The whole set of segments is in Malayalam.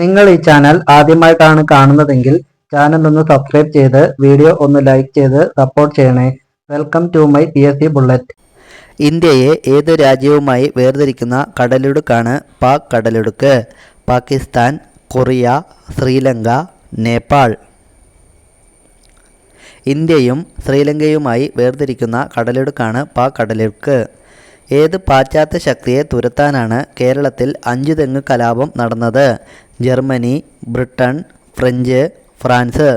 നിങ്ങൾ ഈ ചാനൽ ആദ്യമായിട്ടാണ് കാണുന്നതെങ്കിൽ ചാനൽ ഒന്ന് സബ്സ്ക്രൈബ് ചെയ്ത് വീഡിയോ ഒന്ന് ലൈക്ക് ചെയ്ത് സപ്പോർട്ട് ചെയ്യണേ. Welcome to my PSC bullet. ഇന്ത്യയെ ഏതു രാജ്യവുമായി വേർതിരിക്കുന്ന കടലിടുക്കാണ് പാക് കടലിടുക്ക്? പാകിസ്ഥാൻ, കൊറിയ, ശ്രീലങ്ക, നേപ്പാൾ. ഇന്ത്യയും ശ്രീലങ്കയുമായി വേർതിരിക്കുന്ന കടലിടുക്കാണ് പാക് കടലിടുക്ക്. ഏത് പാശ്ചാത്യ ശക്തിയെ തുരത്താനാണ് കേരളത്തിൽ 5 തെങ്ങ് കലാപം നടന്നത്? Germany, Britain, French, France.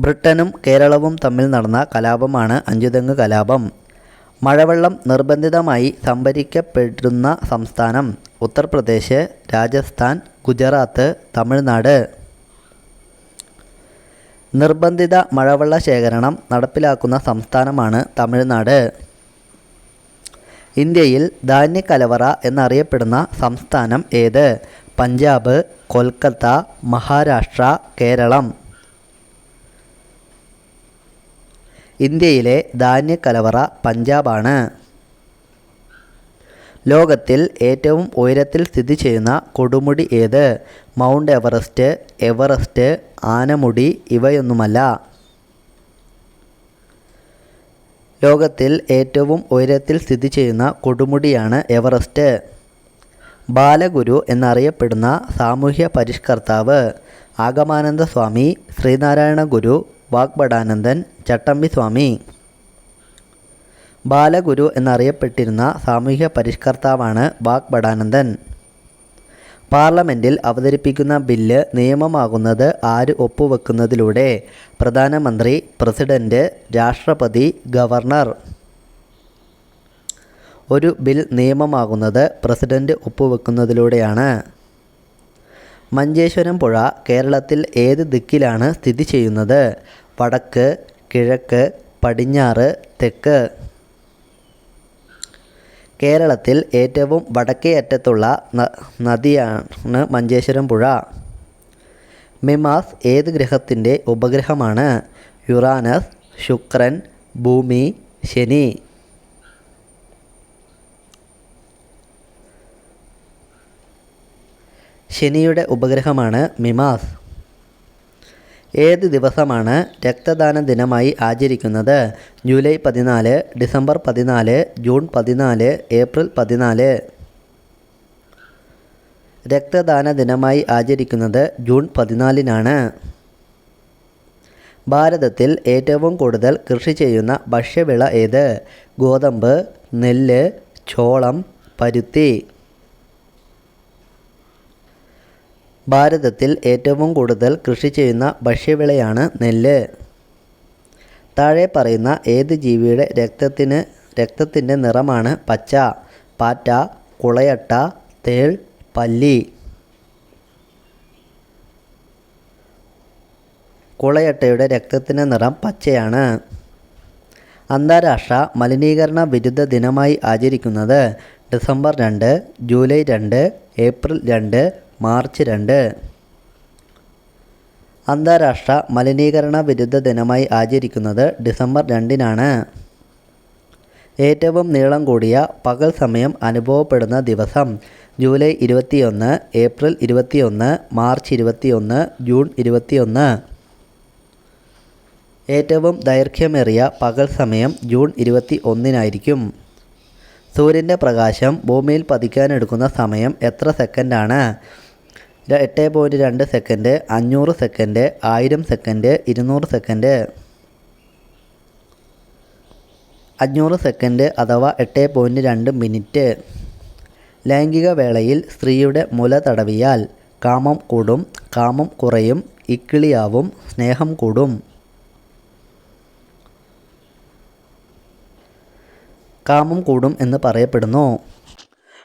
ബ്രിട്ടനും കേരളവും തമ്മിൽ നടന്ന കലാപമാണ് 5 തെങ്ങ് കലാപം. മഴവെള്ളം നിർബന്ധിതമായി സംഭരിക്കപ്പെടുന്ന സംസ്ഥാനം? ഉത്തർപ്രദേശ്, രാജസ്ഥാൻ, ഗുജറാത്ത്, തമിഴ്നാട്. നിർബന്ധിത മഴവെള്ള ശേഖരണം നടപ്പിലാക്കുന്ന സംസ്ഥാനമാണ് തമിഴ്നാട്. ഇന്ത്യയിൽ ധാന്യക്കലവറ എന്നറിയപ്പെടുന്ന സംസ്ഥാനം ഏത്? പഞ്ചാബ്, കൊൽക്കത്ത, മഹാരാഷ്ട്ര, കേരളം. ഇന്ത്യയിലെ ധാന്യക്കലവറ പഞ്ചാബാണ്. ലോകത്തിൽ ഏറ്റവും ഉയരത്തിൽ സ്ഥിതി ചെയ്യുന്ന കൊടുമുടി ഏത്? മൗണ്ട് എവറസ്റ്റ്, എവറസ്റ്റ്, ആനമുടി ഇവയൊന്നുമല്ല. ലോകത്തിൽ ഏറ്റവും ഉയരത്തിൽ സ്ഥിതി ചെയ്യുന്ന കൊടുമുടിയാണ് എവറസ്റ്റ്. ബാലഗുരു എന്നറിയപ്പെടുന്ന സാമൂഹ്യ പരിഷ്കർത്താവ്? ആഗമാനന്ദ സ്വാമി, ശ്രീനാരായണ ഗുരു, വാഗ്ഭടാനന്ദൻ, ചട്ടമ്പി സ്വാമി. ബാലഗുരു എന്നറിയപ്പെട്ടിരുന്ന സാമൂഹ്യ പരിഷ്കർത്താവാണ് വാഗ്ഭടാനന്ദൻ. പാർലമെൻറ്റിൽ അവതരിപ്പിക്കുന്ന ബില്ല് നിയമമാകുന്നത് ആര് ഒപ്പുവെക്കുന്നതിലൂടെ? പ്രധാനമന്ത്രി, പ്രസിഡന്റ്, രാഷ്ട്രപതി, ഗവർണർ. ഒരു ബിൽ നിയമമാകുന്നത് പ്രസിഡന്റ് ഒപ്പുവെക്കുന്നതിലൂടെയാണ്. മഞ്ചേശ്വരം പുഴ കേരളത്തിൽ ഏത് ദിക്കിലാണ് സ്ഥിതി ചെയ്യുന്നത്? വടക്ക്, കിഴക്ക്, പടിഞ്ഞാറ്, തെക്ക്. കേരളത്തിൽ ഏറ്റവും വടക്കേ അറ്റത്തുള്ള നദിയാണ് മഞ്ചേശ്വരം പുഴ. മിമാസ് ഏത് ഗ്രഹത്തിൻ്റെ ഉപഗ്രഹമാണ്? യുറാനസ്, ശുക്രൻ, ഭൂമി, ശനി. ശനിയുടെ ഉപഗ്രഹമാണ് മിമാസ്. ഏത് ദിവസമാണ് രക്തദാന ദിനമായി ആചരിക്കുന്നത്? July 14, December 14, June 14, April 14. രക്തദാന ദിനമായി ആചരിക്കുന്നത് ജൂൺ 14-നാണ്. ഭാരതത്തിൽ ഏറ്റവും കൂടുതൽ കൃഷി ചെയ്യുന്ന ഭക്ഷ്യവിള ഏത്? ഗോതമ്പ്, നെല്ല്, ചോളം, പരുത്തി. ഭാരതത്തിൽ ഏറ്റവും കൂടുതൽ കൃഷി ചെയ്യുന്ന ഭക്ഷ്യവിളയാണ് നെല്ല്. താഴെ പറയുന്ന ഏത് ജീവിയുടെ രക്തത്തിൻ്റെ നിറമാണ് പച്ച? പാറ്റ, കുളയട്ട, തേൾ, പല്ലി. കുളയട്ടയുടെ രക്തത്തിൻ്റെ നിറം പച്ചയാണ്. അന്താരാഷ്ട്ര മലിനീകരണ വിരുദ്ധ ദിനമായി ആചരിക്കുന്നത്? December 2, July 2, April 2, March 2. അന്താരാഷ്ട്ര മലിനീകരണ വിരുദ്ധ ദിനമായി ആചരിക്കുന്നത് ഡിസംബർ 2-നാണ്. ഏറ്റവും നീളം കൂടിയ പകൽ സമയം അനുഭവപ്പെടുന്ന ദിവസം? July 21, April 21, March 21, June 21. ഏറ്റവും ദൈർഘ്യമേറിയ പകൽ സമയം ജൂൺ 21-നായിരിക്കും. സൂര്യൻ്റെ പ്രകാശം ഭൂമിയിൽ പതിക്കാനെടുക്കുന്ന സമയം എത്ര സെക്കൻഡാണ്? 8.2 second, 500 second, 1000 second, 200 second. 500 second അഥവാ 8.2 മിനിറ്റ്. ലൈംഗിക വേളയിൽ സ്ത്രീയുടെ മുല തടവിയാൽ കാമം കൂടും, കാമം കുറയും, ഇക്കിളിയാവും, സ്നേഹം കൂടും. കാമം കൂടും എന്ന് പറയപ്പെടുന്നു.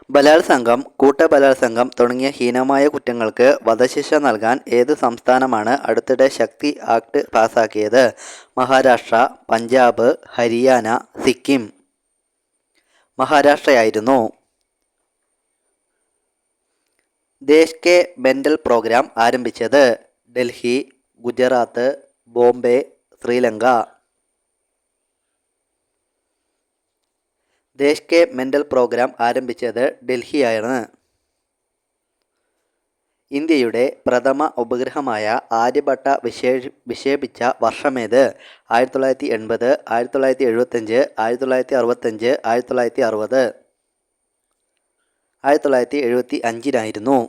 ബലാത്സംഗം, കൂട്ടബലാത്സംഗം തുടങ്ങിയ ഹീനമായ കുറ്റങ്ങൾക്ക് വധശിക്ഷ നൽകാൻ ഏത് സംസ്ഥാനമാണ് അടുത്തിടെ ശക്തി ആക്ട് പാസാക്കിയത്? മഹാരാഷ്ട്ര, പഞ്ചാബ്, ഹരിയാന, സിക്കിം. മഹാരാഷ്ട്രയായിരുന്നു. ദേശ് കെ മെൻ്റൽ പ്രോഗ്രാം ആരംഭിച്ചത്? ഡൽഹി, ഗുജറാത്ത്, ബോംബെ, ശ്രീലങ്ക. ദേശ് കെ മെൻ്റൽ പ്രോഗ്രാം ആരംഭിച്ചത് ഡൽഹിയാണ്. ഇന്ത്യയുടെ പ്രഥമ ഉപഗ്രഹമായ ആര്യഭട്ട വിക്ഷേപിച്ച വർഷമേത്? 1980, 1975, 1965, 1960. 1975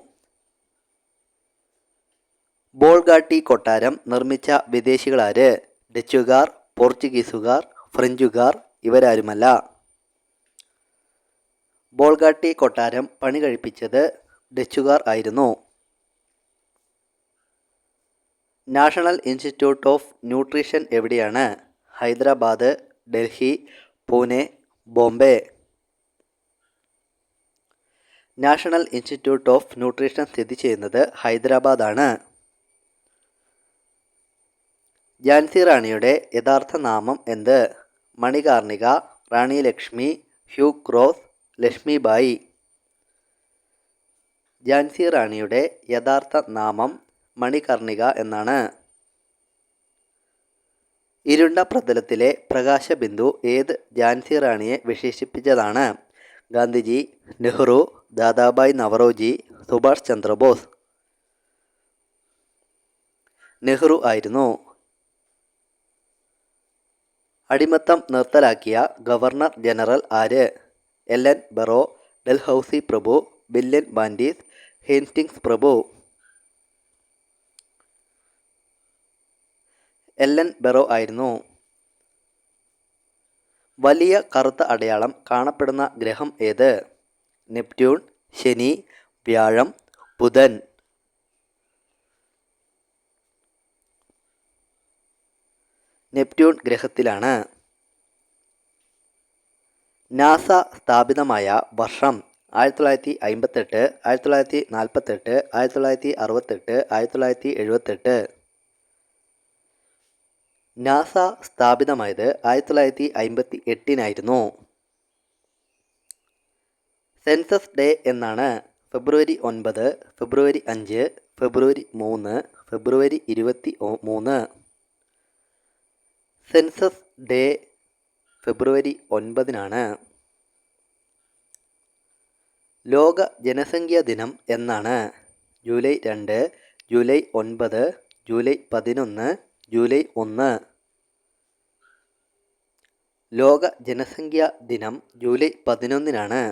ബോൾഗാട്ടി കൊട്ടാരം നിർമ്മിച്ച വിദേശികളാര്? ഡച്ചുകാർ, പോർച്ചുഗീസുകാർ, ഫ്രഞ്ചുകാർ, ഇവരാരുമല്ല. ബോൾഗാട്ടി കൊട്ടാരം പണി കഴിപ്പിച്ചത് ഡച്ചുകാർ ആയിരുന്നു. നാഷണൽ ഇൻസ്റ്റിറ്റ്യൂട്ട് ഓഫ് ന്യൂട്രീഷൻ എവിടെയാണ്? Hyderabad, Delhi, Pune, Bombay. National institute of nutrition സ്ഥിതി ചെയ്യുന്നത് ഹൈദരാബാദാണ്. ഝാൻസി റാണിയുടെ യഥാർത്ഥ നാമം എന്ത്? മണികാർണിക, റാണി ലക്ഷ്മി, ഹ്യൂ ക്രോസ്, ലക്ഷ്മിബായി. ഝാൻസി റാണിയുടെ യഥാർത്ഥ നാമം മണികർണിക എന്നാണ്. ഇരുണ്ട പ്രതലത്തിലെ പ്രകാശബിന്ദു ഏത് ഝാൻസി റാണിയെ വിശേഷിപ്പിച്ചതാണ്? ഗാന്ധിജി, നെഹ്റു, ദാദാഭായ് നവറോജി, സുഭാഷ് ചന്ദ്രബോസ്. നെഹ്റു ആയിരുന്നു. അടിമത്തം നിർത്തലാക്കിയ ഗവർണർ ജനറൽ ആര്? എല്ലൻ ബറോ, ഡൽഹൌസി പ്രഭു, വില്യം ബാൻഡിസ്, ഹേസ്റ്റിങ്സ് പ്രഭു. എല്ലൻ ബറോ ആയിരുന്നു. വലിയ കറുത്ത അടയാളം കാണപ്പെടുന്ന ഗ്രഹം ഏത്? നെപ്റ്റ്യൂൺ, ശനി, വ്യാഴം, ബുധൻ. നെപ്റ്റ്യൂൺ ഗ്രഹത്തിലാണ്. നാസ സ്ഥാപിതമായ വർഷം? 1958, 1948, 1968, 1978. നാസ സ്ഥാപിതമായത് 1958 സെൻസസ് ഡേ എന്നാണ്? ഫെബ്രുവരി 9, ഫെബ്രുവരി 5, ഫെബ്രുവരി 3, ഫെബ്രുവരി 23. സെൻസസ് ഡേ ഫെബ്രുവരി 9 ലോക ജനസംഖ്യാ ദിനം എന്നാണ്? July 2, July 9, July 11, July 1. ലോക ജനസംഖ്യാ ദിനം ജൂലൈ 11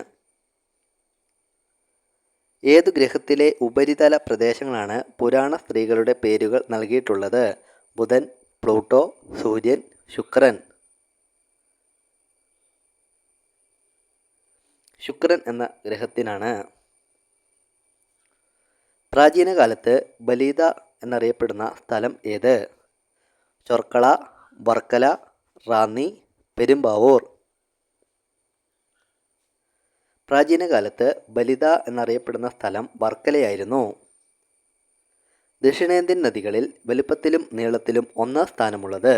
ഏതു ഗ്രഹത്തിലെ ഉപരിതല പ്രദേശങ്ങളാണ് പുരാണ സ്ത്രീകളുടെ പേരുകൾ നൽകിയിട്ടുള്ളത്? ബുധൻ, പ്ലൂട്ടോ, സൂര്യൻ, ശുക്രൻ. ശുക്രൻ എന്ന ഗ്രഹത്തിനാണ്. പ്രാചീന കാലത്ത് ബലീദ എന്നറിയപ്പെടുന്ന സ്ഥലം ഏത്? ചൊർക്കള, വർക്കല, റാന്നി, പെരുമ്പാവൂർ. പ്രാചീന കാലത്ത് ബലിദ എന്നറിയപ്പെടുന്ന സ്ഥലം വർക്കലയായിരുന്നു. ദക്ഷിണേന്ത്യൻ നദികളിൽ വലുപ്പത്തിലും നീളത്തിലും ഒന്നാം സ്ഥാനമുള്ളത്?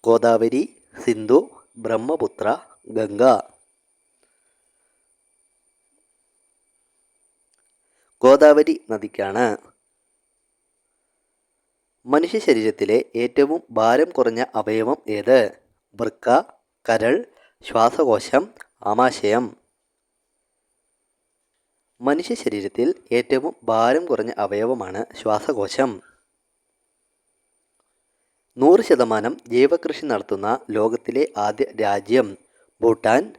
ഗോദാവരി, സിന്ധു, ബ്രഹ്മപുത്ര, ഗംഗ. ഗോദാവരി നദിക്കാണ്. മനുഷ്യ ശരീരത്തിലെ ഏറ്റവും ഭാരം കുറഞ്ഞ അവയവം ഏത്? വൃക്ക, കരൾ, ശ്വാസകോശം, ആമാശയം. മനുഷ്യ ശരീരത്തിൽ ഏറ്റവും ഭാരം കുറഞ്ഞ അവയവമാണ് ശ്വാസകോശം. 100% ജൈവകൃഷി നടത്തുന്ന ലോകത്തിലെ ആദ്യ രാജ്യം? Bhutan,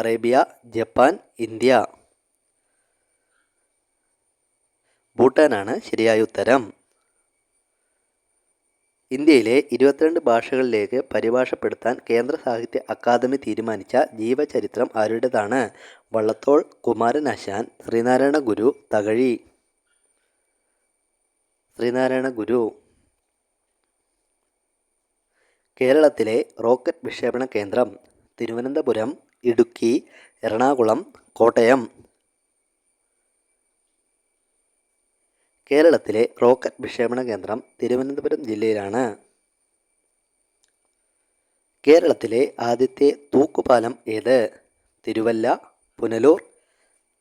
Arabia, Japan, India. ഭൂട്ടാനാണ് ശരിയായ ഉത്തരം. ഇന്ത്യയിലെ 22 ഭാഷകളിലേക്ക് പരിഭാഷപ്പെടുത്താൻ കേന്ദ്ര സാഹിത്യ അക്കാദമി തീരുമാനിച്ച ജീവചരിത്രം ആരുടേതാണ്? വള്ളത്തോൾ, കുമാരനാശാൻ, ശ്രീനാരായണ ഗുരു, തകഴി. ശ്രീനാരായണ ഗുരു. കേരളത്തിലെ റോക്കറ്റ് വിക്ഷേപണ കേന്ദ്രം? തിരുവനന്തപുരം, ഇടുക്കി, എറണാകുളം, കോട്ടയം. കേരളത്തിലെ റോക്കറ്റ് വിക്ഷേപണ കേന്ദ്രം തിരുവനന്തപുരം ജില്ലയിലാണ്. കേരളത്തിലെ ആദ്യത്തെ തൂക്കുപാലം ഏത്? തിരുവല്ല, പുനലൂർ,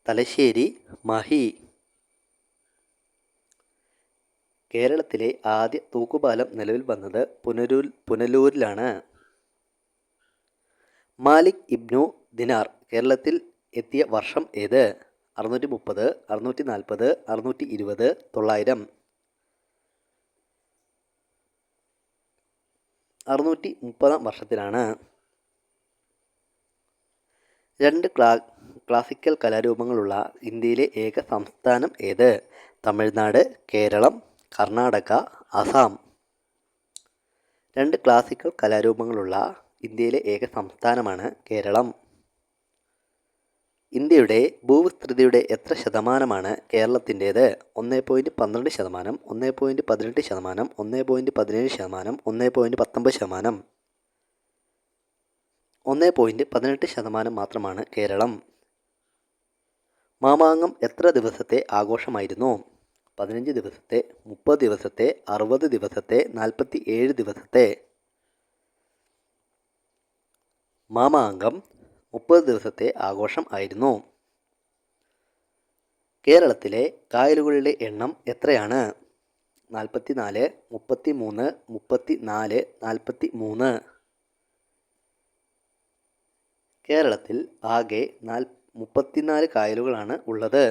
തലശ്ശേരി, മാഹി. കേരളത്തിലെ ആദ്യ തൂക്കുപാലം നിലവിൽ വന്നത് പുനലൂരിലാണ്. മാലിക് ഇബ്നു ദിനാർ കേരളത്തിൽ എത്തിയ വർഷം ഏത്? 630, 640, 620, 900. 630 വർഷത്തിലാണ്. രണ്ട് ക്ലാസിക്കൽ കലാരൂപങ്ങളുള്ള ഇന്ത്യയിലെ ഏക സംസ്ഥാനം ഏത്? തമിഴ്നാട്, കേരളം, കർണാടക, ആസാം. രണ്ട് ക്ലാസിക്കൽ കലാരൂപങ്ങളുള്ള ഇന്ത്യയിലെ ഏക സംസ്ഥാനമാണ് കേരളം. ഇന്ത്യയുടെ ഭൂവിസ്തൃതിയുടെ എത്ര ശതമാനമാണ് കേരളത്തിൻ്റേത്? 1.12%, 1.18%, 1.17%, 1.19%. 1.18% മാത്രമാണ് കേരളം. മാമാങ്കം എത്ര ദിവസത്തെ ആഘോഷമായിരുന്നു? 15 ദിവസത്തെ, 30 ദിവസത്തെ, 60 ദിവസത്തെ, 47 ദിവസത്തെ. മാമാങ്കം 30 ദിവസത്തെ ആഘോഷം ആയിരുന്നു. കേരളത്തിലെ കായലുകളുടെ എണ്ണം എത്രയാണ്? 44, 33, 34, 43. കേരളത്തിൽ ആകെ 34 കായലുകളാണ് ഉള്ളത്.